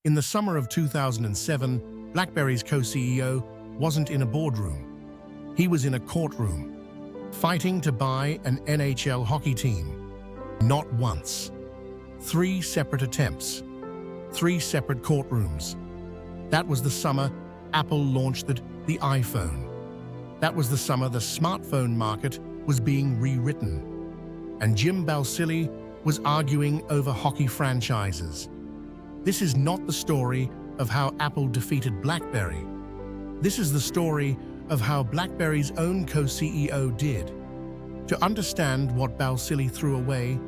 In the summer of 2007, BlackBerry's co-CEO wasn't in a boardroom. He was in a courtroom, fighting to buy an NHL hockey team. Not once. 3 separate attempts. 3 separate courtrooms. That was the summer Apple launched the iPhone. That was the summer the smartphone market was being rewritten. And Jim Balsillie was arguing over hockey franchises. This is not the story of how Apple defeated BlackBerry. This is the story of how BlackBerry's own co-CEO did. To understand what Balsillie threw away,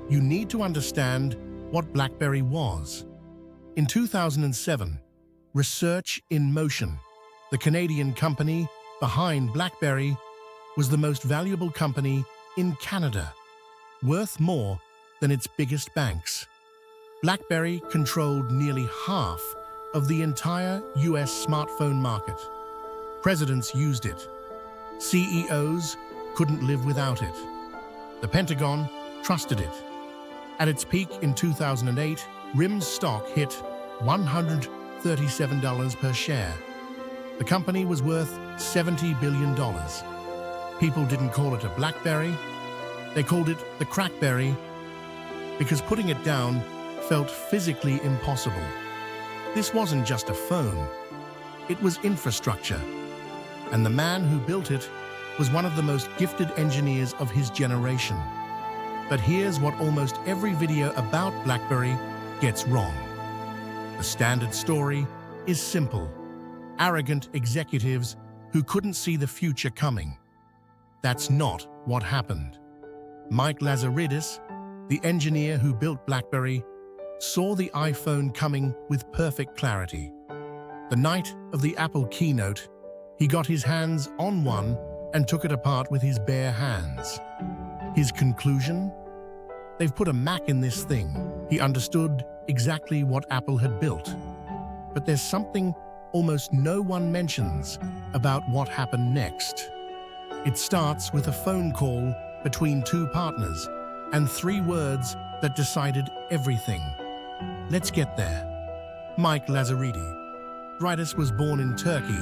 you need to understand what BlackBerry was. In 2007, Research in Motion, the Canadian company behind BlackBerry, was the most valuable company in Canada, worth more than its biggest banks. BlackBerry controlled nearly half of the entire US smartphone market. Presidents used it. CEOs couldn't live without it. The Pentagon trusted it. At its peak in 2008, RIM's stock hit $137 per share. The company was worth $70 billion. People didn't call it a BlackBerry. They called it the Crackberry, because putting it down felt physically impossible. This wasn't just a phone. It was infrastructure. And the man who built it was one of the most gifted engineers of his generation. But here's what almost every video about BlackBerry gets wrong. The standard story is simple: arrogant executives who couldn't see the future coming. That's not what happened. Mike Lazaridis, the engineer who built BlackBerry, saw the iPhone coming with perfect clarity. The night of the Apple keynote, he got his hands on one and took it apart with his bare hands. His conclusion? They've put a Mac in this thing. He understood exactly what Apple had built. But there's something almost no one mentions about what happened next. It starts with a phone call between 2 partners and 3 words that decided everything. Let's get there. Mike Lazaridis was born in Turkey,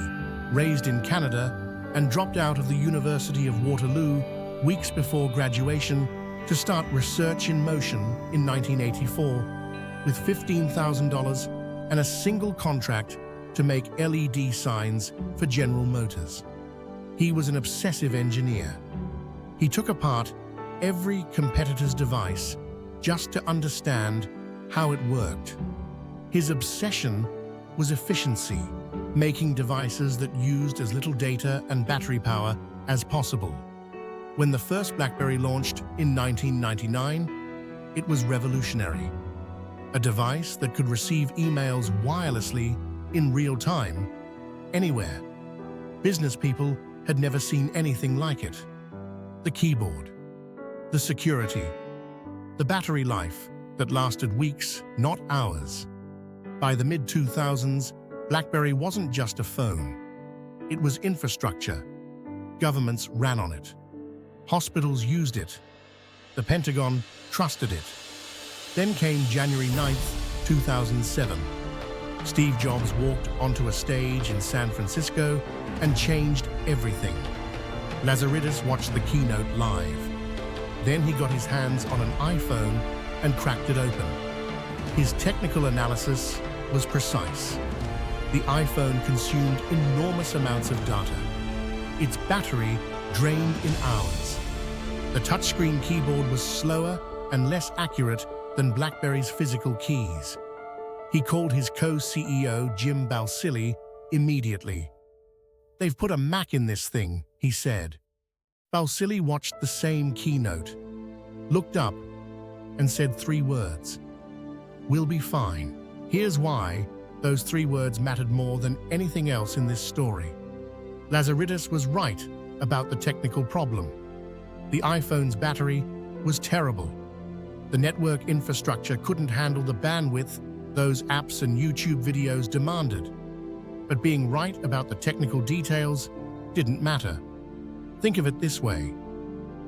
raised in Canada, and dropped out of the University of Waterloo weeks before graduation to start Research in Motion in 1984 with $15,000 and a single contract to make LED signs for General Motors. He was an obsessive engineer. He took apart every competitor's device just to understand how it worked. His obsession was efficiency, making devices that used as little data and battery power as possible. When the first BlackBerry launched in 1999, it was revolutionary. A device that could receive emails wirelessly in real time, anywhere. Business people had never seen anything like it. The keyboard, the security, the battery life that lasted weeks, not hours. By the mid-2000s, BlackBerry wasn't just a phone. It was infrastructure. Governments ran on it. Hospitals used it. The Pentagon trusted it. Then came January 9th, 2007. Steve Jobs walked onto a stage in San Francisco and changed everything. Lazaridis watched the keynote live. Then he got his hands on an iPhone and cracked it open. His technical analysis was precise. The iPhone consumed enormous amounts of data. Its battery drained in hours. The touchscreen keyboard was slower and less accurate than BlackBerry's physical keys. He called his co-CEO, Jim Balsillie, immediately. "They've put a Mac in this thing," he said. Balsillie watched the same keynote, looked up, and said 3 words. "We'll be fine." Here's why those 3 words mattered more than anything else in this story. Lazaridis was right about the technical problem. The iPhone's battery was terrible. The network infrastructure couldn't handle the bandwidth those apps and YouTube videos demanded. But being right about the technical details didn't matter. Think of it this way.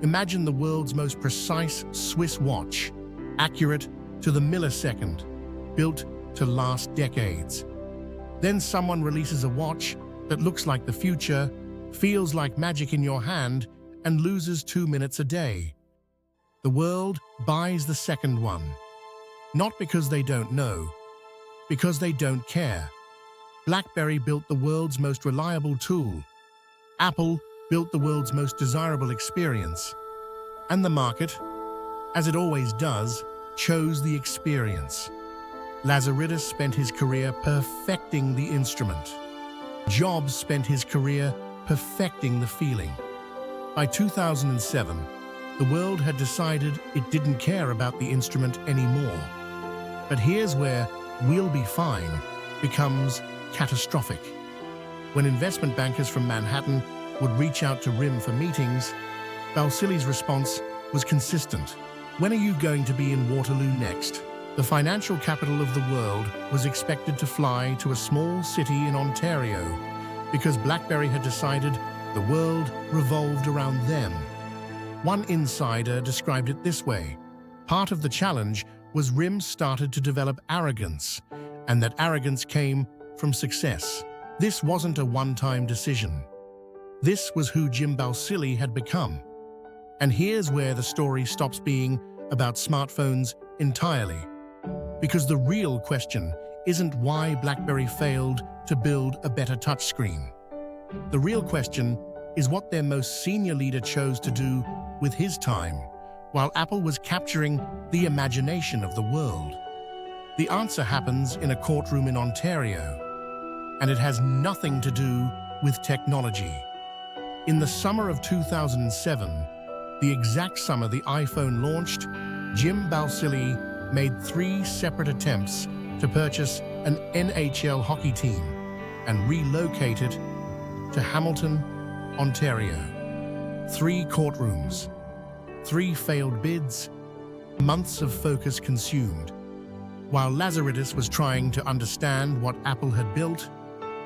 Imagine the world's most precise Swiss watch, accurate to the millisecond, built to last decades. Then someone releases a watch that looks like the future, feels like magic in your hand, and loses 2 minutes a day. The world buys the second one. Not because they don't know, because they don't care. BlackBerry built the world's most reliable tool. Apple built the world's most desirable experience. And the market, as it always does, chose the experience. Lazaridis spent his career perfecting the instrument. Jobs spent his career perfecting the feeling. By 2007, the world had decided it didn't care about the instrument anymore. But here's where "we'll be fine" becomes catastrophic. When investment bankers from Manhattan would reach out to RIM for meetings, Balsillie's response was consistent. "When are you going to be in Waterloo next?" The financial capital of the world was expected to fly to a small city in Ontario because BlackBerry had decided the world revolved around them. One insider described it this way: part of the challenge was RIM started to develop arrogance, and that arrogance came from success. This wasn't a one-time decision. This was who Jim Balsillie had become. And here's where the story stops being about smartphones entirely. Because the real question isn't why BlackBerry failed to build a better touchscreen. The real question is what their most senior leader chose to do with his time, while Apple was capturing the imagination of the world. The answer happens in a courtroom in Ontario, and it has nothing to do with technology. In the summer of 2007, the exact summer the iPhone launched, Jim Balsillie made 3 separate attempts to purchase an NHL hockey team and relocate it to Hamilton, Ontario. 3 courtrooms, 3 failed bids, months of focus consumed. While Lazaridis was trying to understand what Apple had built,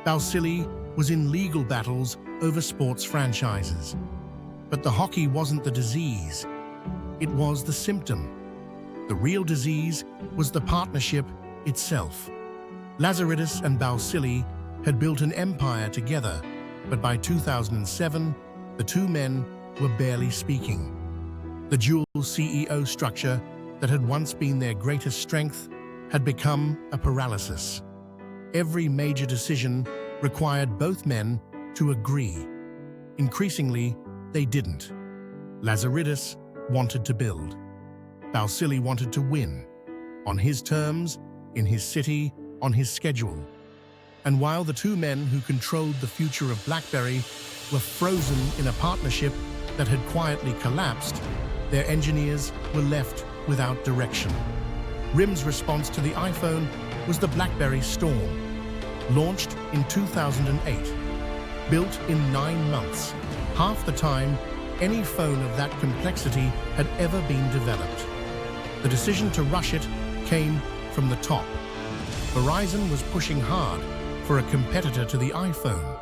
Balsillie was in legal battles over sports franchises. But the hockey wasn't the disease, it was the symptom. The real disease was the partnership itself. Lazaridis and Balsillie had built an empire together, but by 2007, the two men were barely speaking. The dual CEO structure that had once been their greatest strength had become a paralysis. Every major decision required both men to agree. Increasingly, they didn't. Lazaridis wanted to build. Balsillie wanted to win. On his terms, in his city, on his schedule. And while the two men who controlled the future of BlackBerry were frozen in a partnership that had quietly collapsed, their engineers were left without direction. RIM's response to the iPhone was the BlackBerry Storm, launched in 2008. Built in 9 months, half the time any phone of that complexity had ever been developed. The decision to rush it came from the top. Verizon was pushing hard for a competitor to the iPhone.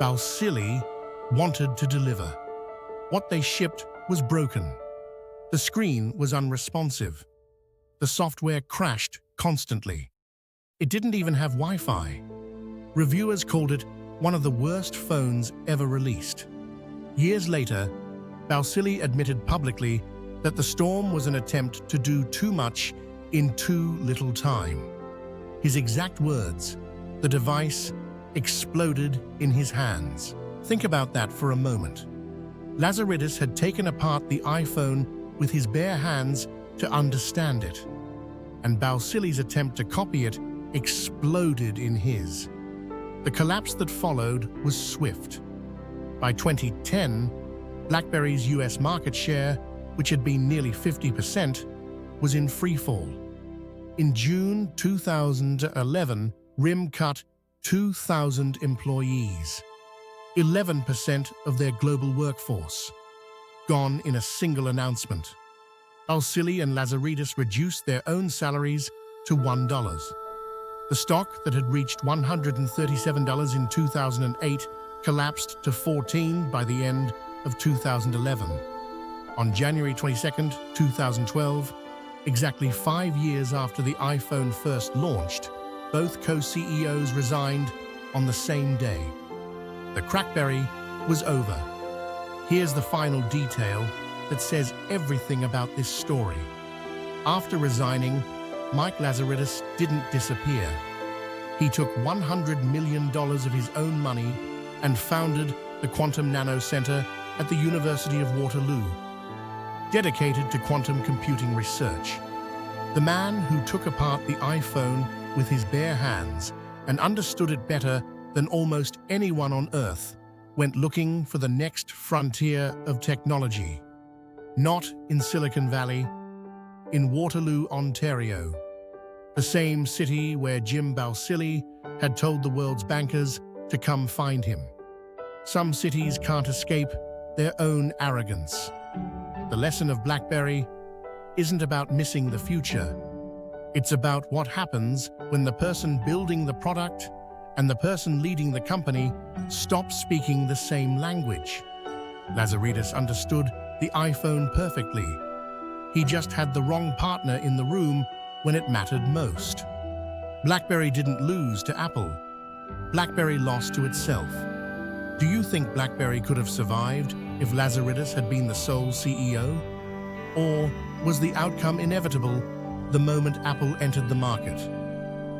Balsillie wanted to deliver. What they shipped was broken. The screen was unresponsive. The software crashed constantly. It didn't even have Wi-Fi. Reviewers called it one of the worst phones ever released. Years later, Balsillie admitted publicly that the Storm was an attempt to do too much in too little time. His exact words, "The device exploded in his hands." Think about that for a moment. Lazaridis had taken apart the iPhone with his bare hands to understand it, and Balsillie's attempt to copy it exploded in his. The collapse that followed was swift. By 2010, BlackBerry's US market share, which had been nearly 50%, was in freefall. In June 2011, RIM cut 2,000 employees, 11% of their global workforce, gone in a single announcement. Balsillie and Lazaridis reduced their own salaries to $1. The stock that had reached $137 in 2008 collapsed to $14 by the end of 2011. On January 22, 2012, Exactly 5 years after the iPhone first launched, both co-CEOs resigned on the same day. The crackberry was over. Here's the final detail that says everything about this story. After resigning, Mike Lazaridis didn't disappear. He took $100 million of his own money and founded the Quantum Nano Center at the University of Waterloo, dedicated to quantum computing research. The man who took apart the iPhone with his bare hands and understood it better than almost anyone on Earth went looking for the next frontier of technology. Not in Silicon Valley, in Waterloo, Ontario, the same city where Jim Balsillie had told the world's bankers to come find him. Some cities can't escape their own arrogance. The lesson of BlackBerry isn't about missing the future. It's about what happens when the person building the product and the person leading the company stop speaking the same language. Lazaridis understood the iPhone perfectly. He just had the wrong partner in the room when it mattered most. BlackBerry didn't lose to Apple. BlackBerry lost to itself. Do you think BlackBerry could have survived if Lazaridis had been the sole CEO? Or was the outcome inevitable the moment Apple entered the market?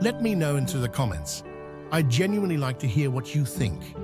Let me know into the comments. I'd genuinely like to hear what you think.